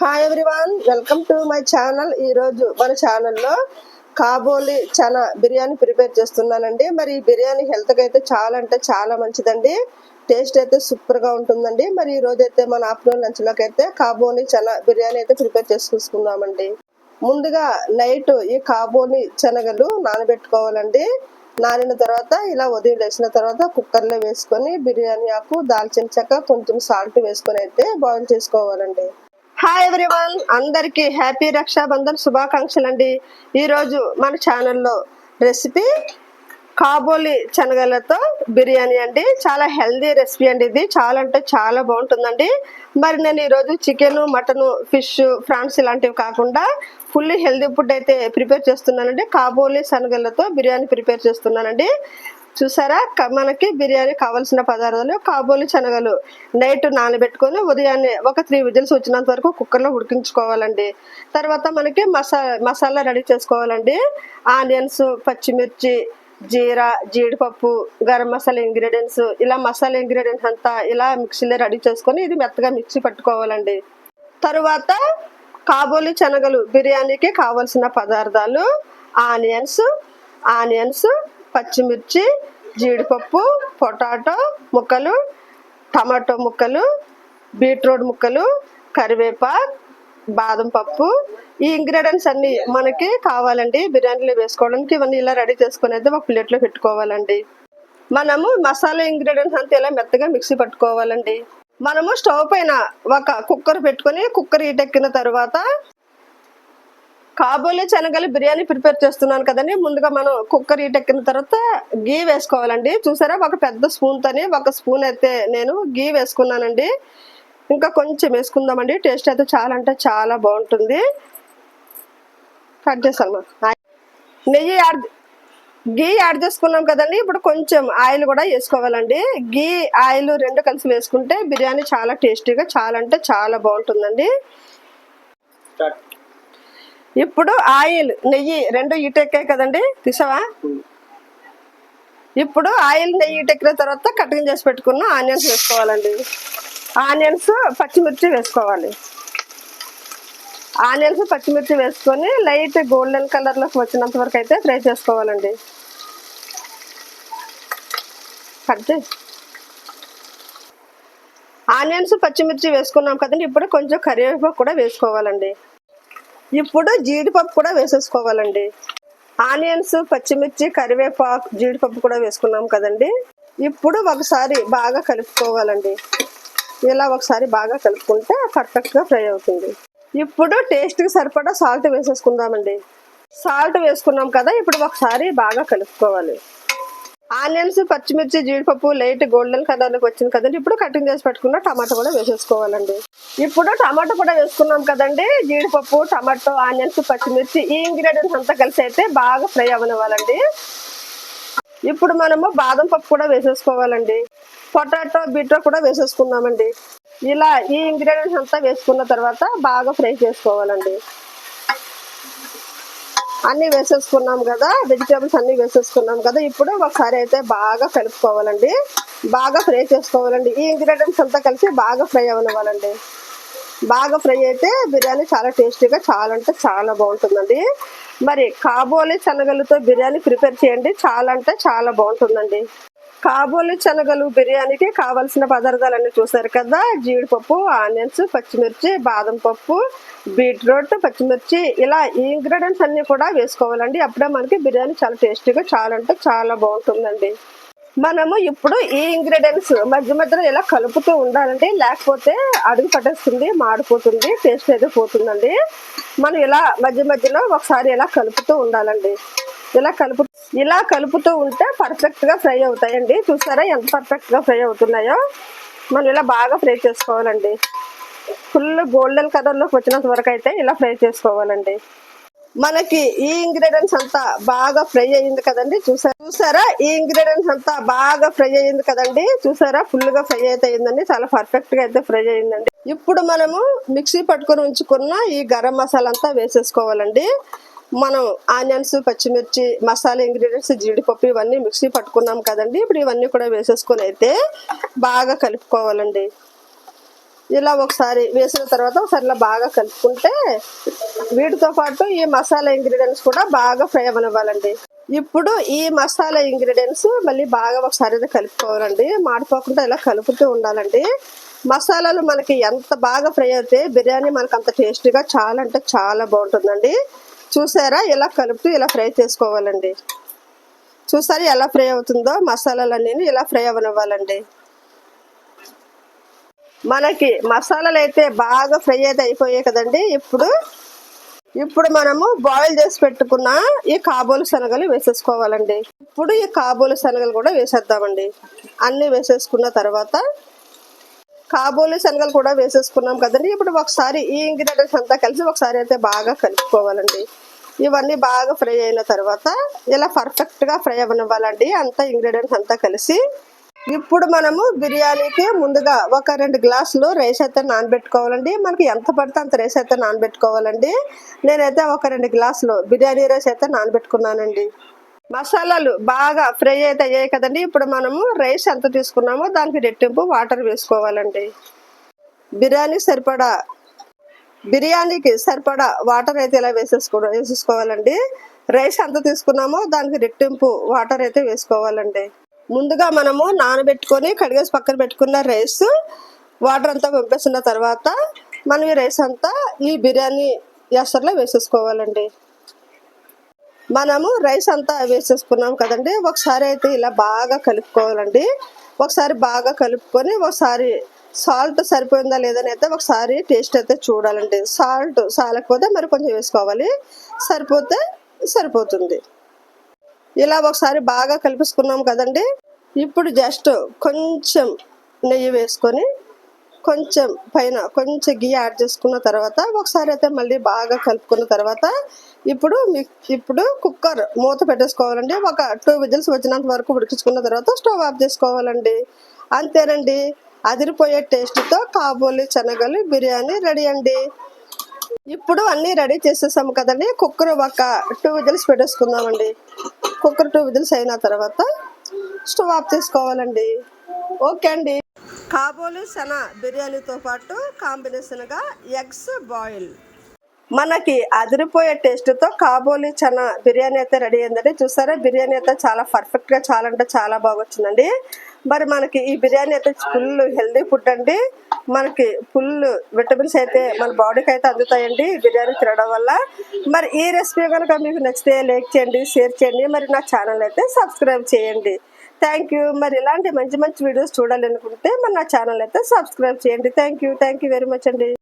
Hi everyone, welcome to my channel. ఈరోజు మన ఛానల్లో కాబోలి చనా బిర్యానీ ప్రిపేర్ చేస్తున్నానండి. మరి ఈ బిర్యానీ హెల్త్కి అయితే చాలా అంటే చాలా మంచిదండి. టేస్ట్ అయితే సూపర్గా ఉంటుందండి. మరి ఈ రోజు అయితే మన ఆఫ్టర్నూన్ లంచ్లోకి అయితే కాబోలి చనా బిర్యానీ అయితే ప్రిపేర్ చేసుకుందామండి. ముందుగా నైట్ ఈ కాబోలి శనగలు నానబెట్టుకోవాలండి. నానిన తర్వాత ఇలా ఉదయం లేచిన తర్వాత కుక్కర్లో వేసుకొని బిర్యానీ ఆకు, దాల్చిన చెక్క, కొంచెం సాల్ట్ వేసుకొని అయితే బాయిల్ చేసుకోవాలండి. హాయ్ ఎవ్రీవన్, అందరికి హ్యాపీ రక్షాబంధన్ శుభాకాంక్షలు అండి. ఈరోజు మన ఛానల్లో రెసిపీ కాబోలి శనగలతో బిర్యానీ అండి. చాలా హెల్దీ రెసిపీ అండి. ఇది చాలా అంటే చాలా బాగుంటుందండి. మరి నేను ఈరోజు చికెన్, మటన్, ఫిష్, ఫ్రాన్స్ ఇలాంటివి కాకుండా ఫుల్లీ హెల్దీ ఫుడ్ అయితే ప్రిపేర్ చేస్తున్నానండి. కాబోలి శనగలతో బిర్యానీ ప్రిపేర్ చేస్తున్నానండి. చూసారా, మనకి బిర్యానీ కావాల్సిన పదార్థాలు కాబోలి శనగలు నైట్ నానబెట్టుకొని ఉదయాన్నే ఒక 3 విజిల్స్ వచ్చినంత వరకు కుక్కర్లో ఉడికించుకోవాలండి. తర్వాత మనకి మసాలా రెడీ చేసుకోవాలండి. ఆనియన్స్, పచ్చిమిర్చి, జీరా, జీడిపప్పు, గరం మసాలా ఇంగ్రీడియంట్స్, ఇలా మసాలా ఇంగ్రీడియంట్స్ అంతా ఇలా మిక్సీలో రెడీ చేసుకొని ఇది మెత్తగా మిక్సీ పట్టుకోవాలండి. తరువాత కాబోలి శనగలు బిర్యానీకి కావలసిన పదార్థాలు ఆనియన్స్, పచ్చిమిర్చి, జీడిపప్పు, పొటాటో ముక్కలు, టమాటో ముక్కలు, బీట్రూట్ ముక్కలు, కరివేపాకు, బాదం పప్పు. ఈ ఇంగ్రీడియంట్స్ అన్ని మనకి కావాలండి బిర్యానీలో వేసుకోవడానికి. ఇవన్నీ ఇలా రెడీ చేసుకుని అయితే ఒక ప్లేట్లో పెట్టుకోవాలండి. మనము మసాలా ఇంగ్రీడియంట్స్ అంతా ఇలా మెత్తగా మిక్సీ పట్టుకోవాలండి. మనము స్టవ్ పైన ఒక కుక్కర్ పెట్టుకొని కుక్కర్ హీటెక్కిన తర్వాత కాబోలి శనగలు బిర్యానీ ప్రిపేర్ చేస్తున్నాను కదండి. ముందుగా మనం కుక్కర్ హీటెక్కిన తర్వాత గీ వేసుకోవాలండి. చూసారా, ఒక పెద్ద స్పూన్తోని ఒక స్పూన్ అయితే నేను గీ వేసుకున్నానండి. ఇంకా కొంచెం వేసుకుందామండి. టేస్ట్ అయితే చాలా అంటే చాలా బాగుంటుంది. కట్ చేస్తాను. గీ యాడ్ చేసుకున్నాం కదండి. ఇప్పుడు కొంచెం ఆయిల్ కూడా వేసుకోవాలండి. గీ ఆయిల్ రెండు కలిసి వేసుకుంటే బిర్యానీ చాలా టేస్టీగా చాలా అంటే చాలా బాగుంటుందండి. ఇప్పుడు ఆయిల్, నెయ్యి రెండు ఈటెక్కాయి కదండి, తీసావా? ఇప్పుడు ఆయిల్, నెయ్యి ఈటెక్కిన తర్వాత కటింగ్ చేసి పెట్టుకున్న ఆనియన్స్ వేసుకోవాలండి. ఆనియన్స్, పచ్చిమిర్చి వేసుకోవాలి. ఆనియన్స్, పచ్చిమిర్చి వేసుకొని లైట్ గోల్డెన్ కలర్లోకి వచ్చినంత వరకు అయితే ఫ్రై చేసుకోవాలండి. ఆనియన్స్, పచ్చిమిర్చి వేసుకున్నాం కదండి. ఇప్పుడు కొంచెం కరివేపాకు కూడా వేసుకోవాలండి. ఇప్పుడు జీడిపప్పు కూడా వేసేసుకోవాలండి. ఆనియన్స్, పచ్చిమిర్చి, కరివేపాకు, జీడిపప్పు కూడా వేసుకున్నాం కదండి. ఇప్పుడు ఒకసారి బాగా కలుపుకోవాలండి. ఇలా ఒకసారి బాగా కలుపుకుంటే పర్ఫెక్ట్గా ఫ్రై అవుతుంది. ఇప్పుడు టేస్ట్కి సరిపడా సాల్ట్ వేసేసుకుందామండి. సాల్ట్ వేసుకున్నాం కదా, ఇప్పుడు ఒకసారి బాగా కలుపుకోవాలి. ఆనియన్స్, పచ్చిమిర్చి, జీడిపప్పు లైట్ గోల్డెన్ కలర్లోకి వచ్చింది కదండి. ఇప్పుడు కటింగ్ చేసి పెట్టుకున్న టమాటో కూడా వేసేసుకోవాలండి. ఇప్పుడు టమాటో కూడా వేసుకున్నాం కదండి. జీడిపప్పు, టమాటో, ఆనియన్స్, పచ్చిమిర్చి ఈ ఇంగ్రీడియంట్స్ అంతా కలిసి అయితే బాగా ఫ్రై అవ్వనివ్వాలండి. ఇప్పుడు మనము బాదం పప్పు కూడా వేసేసుకోవాలండి. పొటాటో, బీట్రూట్ కూడా వేసేసుకున్నామండి. ఇలా ఈ ఇంగ్రీడియంట్స్ అంతా వేసుకున్న తర్వాత బాగా ఫ్రై చేసుకోవాలండి. అన్ని వేసేసుకున్నాం కదా, వెజిటేబుల్స్ అన్ని వేసేసుకున్నాం కదా. ఇప్పుడు ఒకసారి అయితే బాగా కలుపుకోవాలండి. బాగా ఫ్రై చేసుకోవాలండి. ఈ ఇంగ్రీడియంట్స్ అంతా కలిసి బాగా ఫ్రై అవ్వనివ్వాలండి. బాగా ఫ్రై అయితే బిర్యానీ చాలా టేస్టీగా చాలా అంటే చాలా బాగుంటుందండి. మరి కాబోలి శనగలతో బిర్యానీ ప్రిపేర్ చేయండి, చాలా అంటే చాలా బాగుంటుందండి. కాబోలి శనగలు బిర్యానీకి కావలసిన పదార్థాలన్నీ చూసారు కదా. జీడిపప్పు, ఆనియన్స్, పచ్చిమిర్చి, బాదం పప్పు, బీట్రూట్, పచ్చిమిర్చి ఇలా ఈ ఇంగ్రీడియంట్స్ అన్ని కూడా వేసుకోవాలండి. అప్పుడే మనకి బిర్యానీ చాలా టేస్టీగా చాలా అంటే చాలా బాగుంటుందండి. మనము ఇప్పుడు ఈ ఇంగ్రీడియంట్స్ మధ్య మధ్యలో ఇలా కలుపుతూ ఉండాలండి. లేకపోతే అడుగు పట్టేస్తుంది, మాడిపోతుంది, టేస్ట్ అయితే పోతుందండి. మనం ఇలా మధ్య మధ్యలో ఒకసారి ఇలా కలుపుతూ ఉండాలండి. ఇలా కలుపుతూ ఉంటే పర్ఫెక్ట్ గా ఫ్రై అవుతాయండి. చూసారా ఎంత పర్ఫెక్ట్ గా ఫ్రై అవుతున్నాయో. మనం ఇలా బాగా ఫ్రై చేసుకోవాలండి. ఫుల్ గోల్డెన్ కలర్ లోకి వచ్చినంత వరకు అయితే ఇలా ఫ్రై చేసుకోవాలండి. మనకి ఈ ఇంగ్రీడియంట్స్ అంతా బాగా ఫ్రై అయ్యింది కదండి. చూసారా ఈ ఇంగ్రీడియంట్స్ అంతా బాగా ఫ్రై అయ్యింది కదండి. చూసారా, ఫుల్ గా ఫ్రై అయితే అయిందండి. చాలా పర్ఫెక్ట్ గా అయితే ఫ్రై అయ్యిందండి. ఇప్పుడు మనము మిక్సీ పట్టుకొని ఉంచుకున్న ఈ గరం మసాలా అంతా వేసేసుకోవాలండి. మనం ఆనియన్స్, పచ్చిమిర్చి, మసాలా ఇంగ్రీడియంట్స్, జీడిపప్పు ఇవన్నీ మిక్సీ పట్టుకున్నాం కదండి. ఇప్పుడు ఇవన్నీ కూడా వేసేసుకొని అయితే బాగా కలుపుకోవాలండి. ఇలా ఒకసారి వేసిన తర్వాత ఒకసారి ఇలా బాగా కలుపుకుంటే వీటితో పాటు ఈ మసాలా ఇంగ్రీడియంట్స్ కూడా బాగా ఫ్రై అవ్వనివ్వాలండి. ఇప్పుడు ఈ మసాలా ఇంగ్రీడియంట్స్ మళ్ళీ బాగా ఒకసారి అయితే కలుపుకోవాలండి. మాడిపోకుండా ఇలా కలుపుతూ ఉండాలండి. మసాలాలు మనకి ఎంత బాగా ఫ్రై అయితే బిర్యానీ మనకు అంత టేస్టీగా చాలా అంటే చాలా బాగుంటుందండి. చూసారా, ఇలా కలుపుతూ ఇలా ఫ్రై చేసుకోవాలండి. చూసారా ఎలా ఫ్రై అవుతుందో, మసాలాలన్నీ ఇలా ఫ్రై అవ్వనివ్వాలండి. మనకి మసాలాలు అయితే బాగా ఫ్రై అయితే అయిపోయాయి కదండి. ఇప్పుడు మనము బాయిల్ చేసి పెట్టుకున్న ఈ కాబూలి శనగలు వేసేసుకోవాలండి. ఇప్పుడు ఈ కాబూలి శనగలు కూడా వేసేద్దామండి. అన్ని వేసేసుకున్న తర్వాత కాబూలి శనగలు కూడా వేసేసుకున్నాం కదండి. ఇప్పుడు ఒకసారి ఈ ఇంగ్రీడియంట్స్ అంతా కలిసి ఒకసారి అయితే బాగా కలుపుకోవాలండి. ఇవన్నీ బాగా ఫ్రై అయిన తర్వాత ఇలా పర్ఫెక్ట్గా ఫ్రై అవ్వనివ్వాలండి అంతా ఇంగ్రీడియంట్స్ అంతా కలిసి. ఇప్పుడు మనము బిర్యానీకి ముందుగా ఒక 2 గ్లాసులు రైస్ అయితే నానబెట్టుకోవాలండి. మనకి ఎంత పడితే అంత రైస్ అయితే నానబెట్టుకోవాలండి. నేనైతే ఒక 2 గ్లాసులు బిర్యానీ రైస్ అయితే నానబెట్టుకున్నానండి. మసాలాలు బాగా ఫ్రై అయితే అయ్యాయి కదండి. ఇప్పుడు మనము రైస్ ఎంత తీసుకున్నామో దానికి రెట్టింపు వాటర్ వేసుకోవాలండి. బిర్యానీకి సరిపడా వాటర్ అయితే ఇలా వేసేసుకోవాలండి. రైస్ ఎంత తీసుకున్నామో దానికి రెట్టింపు వాటర్ అయితే వేసుకోవాలండి. ముందుగా మనము నానబెట్టుకొని కడిగేసి పక్కన పెట్టుకున్న రైస్ వాటర్ అంతా పంపేసిన తర్వాత మనం ఈ రైస్ అంతా ఈ బిర్యానీ ఎసర్లో వేసేసుకోవాలండి. మనము రైస్ అంతా వేసేసుకున్నాం కదండి. ఒకసారి అయితే ఇలా బాగా కలుపుకోవాలండి. ఒకసారి బాగా కలుపుకొని ఒకసారి సాల్ట్ సరిపోయిందా లేదని అయితే ఒకసారి టేస్ట్ అయితే చూడాలండి. సాల్ట్ సాలకపోతే మరి కొంచెం వేసుకోవాలి, సరిపోతే సరిపోతుంది. ఇలా ఒకసారి బాగా కలిపేసుకున్నాం కదండి. ఇప్పుడు జస్ట్ కొంచెం నెయ్యి వేసుకొని కొంచెం పైన కొంచెం గీ యాడ్ చేసుకున్న తర్వాత ఒకసారి అయితే మళ్ళీ బాగా కలుపుకున్న తర్వాత ఇప్పుడు కుక్కర్ మూత పెట్టేసుకోవాలండి. ఒక 2 విజిల్స్ వచ్చినంత వరకు ఉడికించుకున్న తర్వాత స్టవ్ ఆఫ్ చేసుకోవాలండి. అంతేనండి, అదిరిపోయే టేస్ట్తో కాబూలి శనగలు బిర్యానీ రెడీ అండి. ఇప్పుడు అన్నీ రెడీ చేసేసాము కదండి. కుక్కర్ ఒక 2 విజిల్స్ పెట్టేసుకుందామండి. కుక్కర్ 2 విజిల్స్ అయిన తర్వాత స్టవ్ ఆఫ్ చేసుకోవాలండి. ఓకే అండి, కాబూలి చనా బిర్యానీతో పాటు కాంబినేషన్గా ఎగ్స్ బాయిల్ మనకి అదిరిపోయే టేస్ట్తో కాబూలి చనా బిర్యానీ అయితే రెడీ అయిందండి. చూసారా, బిర్యానీ అయితే చాలా పర్ఫెక్ట్గా చాలా అంటే చాలా బాగా వచ్చిందండి. మరి మనకి ఈ బిర్యానీ అయితే ఫుల్ హెల్దీ ఫుడ్ అండి. మనకి ఫుల్ విటమిన్స్ అయితే మన బాడీకి అయితే అందుతాయండి బిర్యానీ తినడం వల్ల. మరి ఈ రెసిపీ కనుక మీకు నచ్చితే లైక్ చేయండి, షేర్ చేయండి, మరి నా ఛానల్ అయితే సబ్స్క్రైబ్ చేయండి. Thank you. మరి ఇలాంటి మంచి మంచి వీడియోస్ చూడాలనుకుంటే మరి నా ఛానల్ అయితే సబ్స్క్రైబ్ చేయండి. థ్యాంక్ యూ వెరీ మచ్ అండి.